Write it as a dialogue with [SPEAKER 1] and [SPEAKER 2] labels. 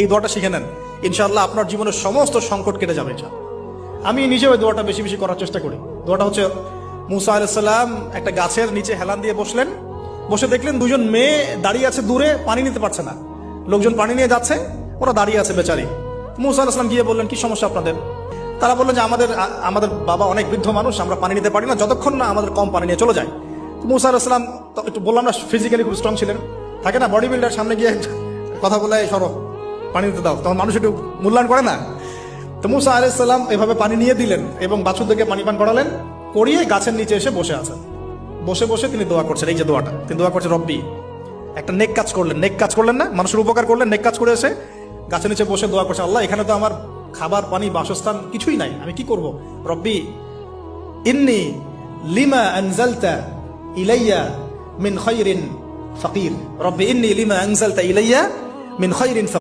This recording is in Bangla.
[SPEAKER 1] এই দোয়াটা শিখে নেন, ইনশাআল্লাহ আপনার জীবনের সমস্ত সংকট কেটে যাবে। আমি নিজেও এই দোয়াটা বেশি বেশি করার চেষ্টা করি। দোয়াটা হচ্ছে, মুসা আলাইহিস সালাম একটা গাছের নিচে হেলান দিয়ে বসলেন, বসে দেখলেন দুজন মেয়ে দাঁড়িয়ে আছে দূরে, পানি নিতে পারছে না। লোকজন পানি নিয়ে যাচ্ছে, ওরা দাঁড়িয়ে আছে বেচারি। মুসা আলাইহিস সালাম গিয়ে বললেন, কি সমস্যা আপনাদের? তারা বললেন যে আমাদের বাবা অনেক বৃদ্ধ মানুষ, আমরা পানি নিতে পারি না যতক্ষণ না আমাদের কম পানি নিয়ে চলে যায়। মুসা আলাইহিস সালাম একটু বললাম না, ফিজিক্যালি খুব স্ট্রং ছিলেন, থাকে না বডি বিল্ডার, সামনে গিয়ে কথা বলে সরো পানি দিতে দাও, তখন মানুষ একটু মূল্যায়ন করে না। তো মুসা আলাইহিস সালাম এভাবে পানি নিয়ে দিলেন এবং বাছুরদেরকে পানি পান করালেন, করিয়ে গাছের নিচে এসে বসে আছেন। বসে বসে তিনি দোয়া করছেন, এই যে দোয়াটা তিনি দোয়া করছেন, রব্বি, একটা নেক কাজ করলেন, নেক কাজ করলেন না, মানুষের উপকার করলেন, নেক কাজ করে এসে গাছের নিচে বসে দোয়া করছেন, আল্লাহ এখানে তো আমার খাবার পানি বাসস্থান কিছুই নাই, আমি কি করব? রব্বি ইন্নী লিমা আনজালতা ইলাইয়া মিন খায়রিন ফাকির, রব্বি ইন্নী লিমা আনজালতা ইলাইয়া মিন খায়রিন ফাকির।